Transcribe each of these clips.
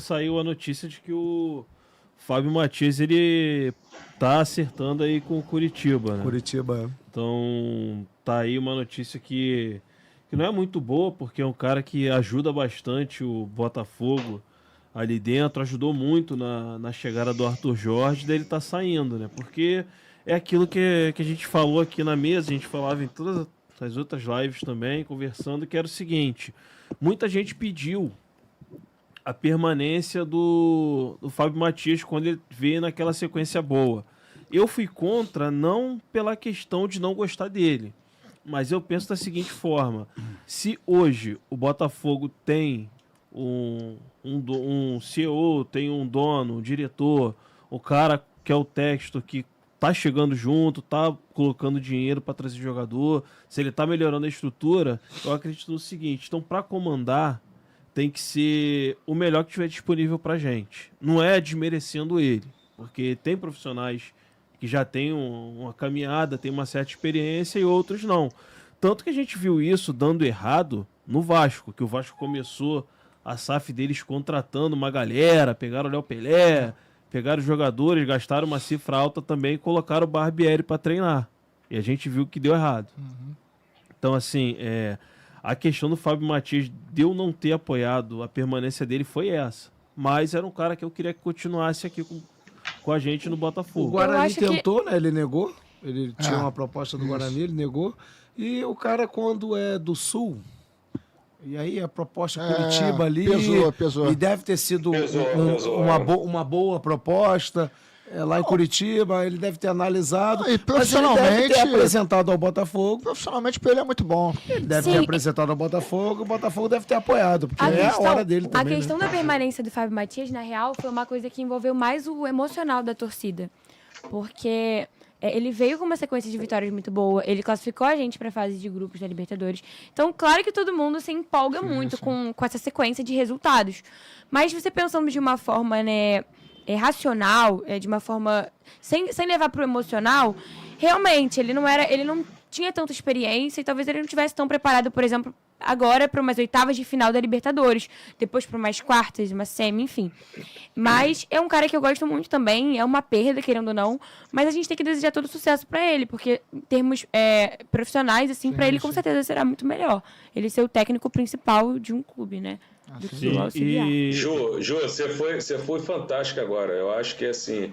Saiu a notícia de que o Fábio Matias, ele tá acertando aí com o Curitiba, né? Curitiba. Então, tá aí uma notícia que não é muito boa, porque é um cara que ajuda bastante o Botafogo ali dentro, ajudou muito na chegada do Arthur Jorge, daí ele tá saindo, né? Porque é aquilo que a gente falou aqui na mesa, a gente falava em todas as outras lives também, conversando, que era o seguinte: muita gente pediu a permanência do Fábio Matias quando ele veio naquela sequência boa. Eu fui contra, não pela questão de não gostar dele, mas eu penso da seguinte forma: se hoje o Botafogo tem um CEO, tem um dono, um diretor, o cara que é o texto que tá chegando junto, tá colocando dinheiro para trazer jogador, se ele tá melhorando a estrutura, eu acredito no seguinte: então, para comandar, tem que ser o melhor que tiver disponível pra gente. Não é desmerecendo ele, porque tem profissionais que já têm uma caminhada, tem uma certa experiência e outros não. Tanto que a gente viu isso dando errado no Vasco, que o Vasco começou a SAF deles contratando uma galera, pegaram o Léo Pelé, pegaram os jogadores, gastaram uma cifra alta também e colocaram o Barbieri para treinar. E a gente viu que deu errado. Então, assim, a questão do Fábio Matias de eu não ter apoiado a permanência dele foi essa. Mas era um cara que eu queria que continuasse aqui com a gente no Botafogo. O Guarani tentou, né? Ele negou. Ele tinha uma proposta do Guarani, ele negou. E o cara, quando é do Sul, e aí a proposta Curitiba ali... Pesou. E deve ter sido uma boa proposta... lá em Curitiba, ele deve ter analisado. E profissionalmente, mas ele deve ter apresentado ao Botafogo. Profissionalmente, ele é muito bom. Ele deve ter apresentado ao Botafogo, o Botafogo deve ter apoiado, porque a hora dele também. A questão da permanência do Fábio Matias, na real, foi uma coisa que envolveu mais o emocional da torcida. Porque ele veio com uma sequência de vitórias muito boa, ele classificou a gente para a fase de grupos da Libertadores. Então, claro que todo mundo se empolga muito com essa sequência de resultados. Mas você pensando de uma forma, né, racional, de uma forma sem levar pro emocional, realmente ele não tinha tanta experiência e talvez ele não tivesse tão preparado, por exemplo, agora para umas oitavas de final da Libertadores, depois para umas quartas, uma semi, enfim. Mas é um cara que eu gosto muito também, é uma perda, querendo ou não, mas a gente tem que desejar todo sucesso para ele, porque em termos profissionais, assim, para ele com certeza será muito melhor ele ser o técnico principal de um clube, né? Ju, você foi fantástica agora. Eu acho que assim,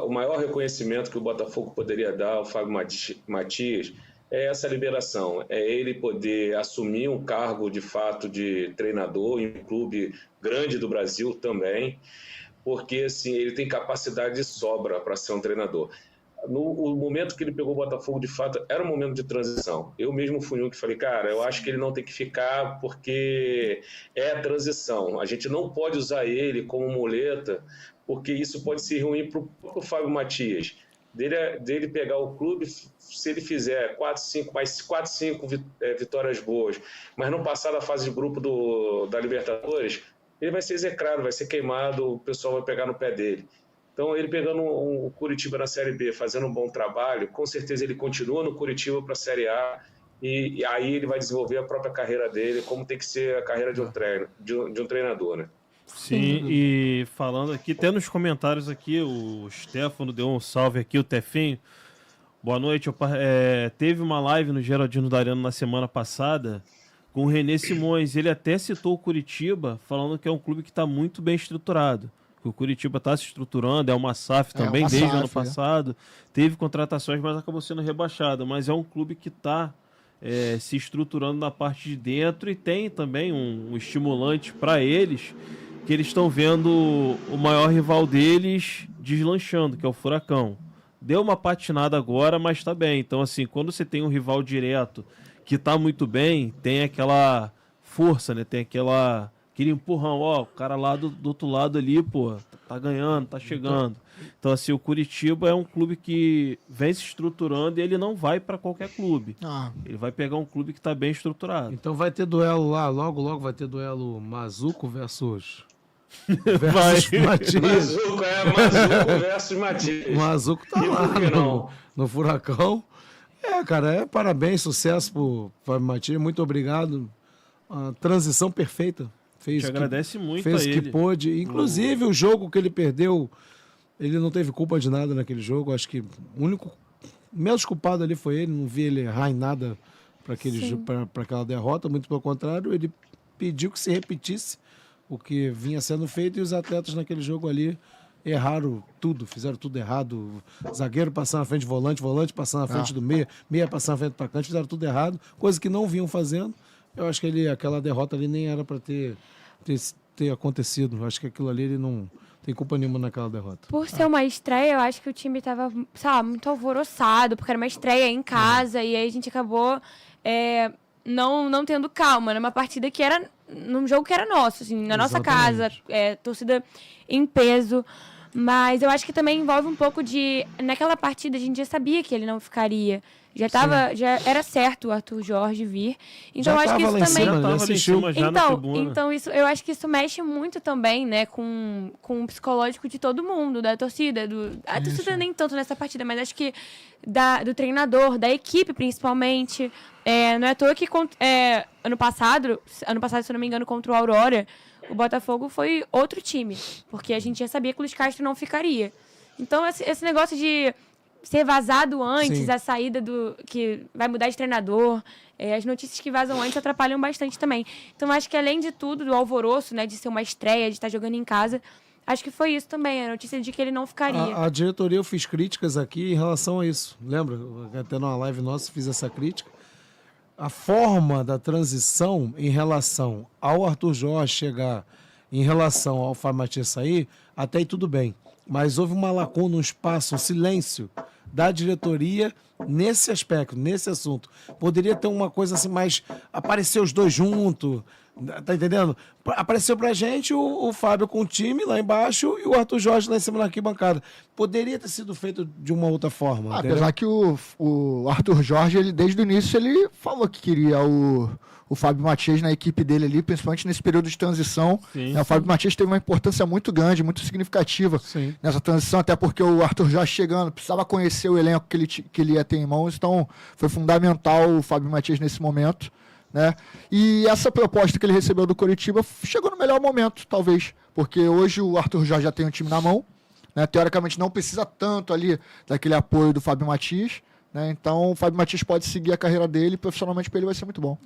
o maior reconhecimento que o Botafogo poderia dar ao Fábio Matias é essa liberação, é ele poder assumir um cargo de fato de treinador em um clube grande do Brasil também, porque assim, ele tem capacidade de sobra para ser um treinador. No momento que ele pegou o Botafogo, de fato, era um momento de transição. Eu mesmo fui um que falei, cara, eu acho que ele não tem que ficar porque é a transição. A gente não pode usar ele como muleta, porque isso pode ser ruim para o Fábio Matias. Dele pegar o clube, se ele fizer 4, 5 vitórias boas, mas não passar da fase de grupo da Libertadores, ele vai ser execrado, vai ser queimado, o pessoal vai pegar no pé dele. Então, ele pegando o Curitiba na Série B, fazendo um bom trabalho, com certeza ele continua no Curitiba para a Série A e aí ele vai desenvolver a própria carreira dele, como tem que ser a carreira de um treinador, né? Sim, e falando aqui, até nos comentários aqui, o Stefano deu um salve aqui, o Tefinho. Boa noite. Teve uma live no Geraldino Dariano na semana passada com o René Simões. Ele até citou o Curitiba, falando que é um clube que está muito bem estruturado. O Curitiba está se estruturando, é uma SAF também, desde o ano passado. Teve contratações, mas acabou sendo rebaixado. Mas é um clube que está se estruturando na parte de dentro e tem também um estimulante para eles, que eles estão vendo o maior rival deles deslanchando, que é o Furacão. Deu uma patinada agora, mas está bem. Então, assim, quando você tem um rival direto que está muito bem, tem aquela força, né? Tem aquele empurrão, o cara lá do outro lado ali, pô, tá ganhando, tá chegando. Então, assim, o Curitiba é um clube que vem se estruturando e ele não vai para qualquer clube. Ele vai pegar um clube que tá bem estruturado. Então vai ter duelo lá, logo vai ter duelo Mazuco versus Matias. Mazuco versus Matias. Mazuco tá lá no Furacão. Cara, parabéns, sucesso pro Fábio Matias, muito obrigado. Transição perfeita. fez Te agradece muito fez a o que ele. pôde. Inclusive, o jogo que ele perdeu, ele não teve culpa de nada naquele jogo. Acho que o único menos culpado ali foi ele. Não vi ele errar em nada para aquela derrota. Muito pelo contrário, ele pediu que se repetisse o que vinha sendo feito e os atletas naquele jogo ali erraram tudo, fizeram tudo errado. Zagueiro passando na frente de volante, volante passando na frente do meia, meia passando na frente do atacante, fizeram tudo errado, coisa que não vinham fazendo. Eu acho que aquela derrota ali nem era para ter acontecido. Eu acho que aquilo ali ele não tem culpa nenhuma naquela derrota. Por ser uma estreia, eu acho que o time tava, sabe, muito alvoroçado, porque era uma estreia em casa, e aí a gente acabou não tendo calma, numa partida que era, num jogo que era nosso, assim, na nossa casa, torcida em peso. Mas eu acho que também envolve um pouco de... Naquela partida a gente já sabia que ele não ficaria. Já era certo o Arthur Jorge vir. Então eu acho que isso também... Então isso, eu acho que isso mexe muito também, né, com o psicológico de todo mundo, da torcida. A torcida nem tanto nessa partida, mas acho que do treinador, da equipe principalmente. Não é à toa que ano passado, se eu não me engano, contra o Aurora, o Botafogo foi outro time, porque a gente já sabia que o Luiz Castro não ficaria. Então, esse negócio de ser vazado antes, a saída que vai mudar de treinador, as notícias que vazam antes atrapalham bastante também. Então, acho que além de tudo, do alvoroço, né, de ser uma estreia, de estar jogando em casa, acho que foi isso também, a notícia de que ele não ficaria. A diretoria, eu fiz críticas aqui em relação a isso. Lembra? Até numa live nossa fiz essa crítica. A forma da transição em relação ao Arthur Jorge chegar, em relação ao Fábio Matias sair, até aí tudo bem. Mas houve uma lacuna, um espaço, um silêncio da diretoria nesse aspecto, nesse assunto. Poderia ter uma coisa assim, mais... Aparecer os dois juntos, tá entendendo? Apareceu pra gente o Fábio com o time lá embaixo e o Arthur Jorge lá em cima na arquibancada. Poderia ter sido feito de uma outra forma. Apesar que o Arthur Jorge, ele, desde o início, ele falou que queria o Fábio Matias na equipe dele ali, principalmente nesse período de transição. O Fábio Matias teve uma importância muito grande, muito significativa nessa transição, até porque o Arthur Jorge chegando, precisava conhecer o elenco que ele ia ter em mãos, então foi fundamental o Fábio Matias nesse momento, né? E essa proposta que ele recebeu do Coritiba chegou no melhor momento, talvez, porque hoje o Arthur Jorge já tem um time na mão, né? Teoricamente não precisa tanto ali daquele apoio do Fábio Matias, né? Então o Fábio Matias pode seguir a carreira dele, profissionalmente para ele vai ser muito bom.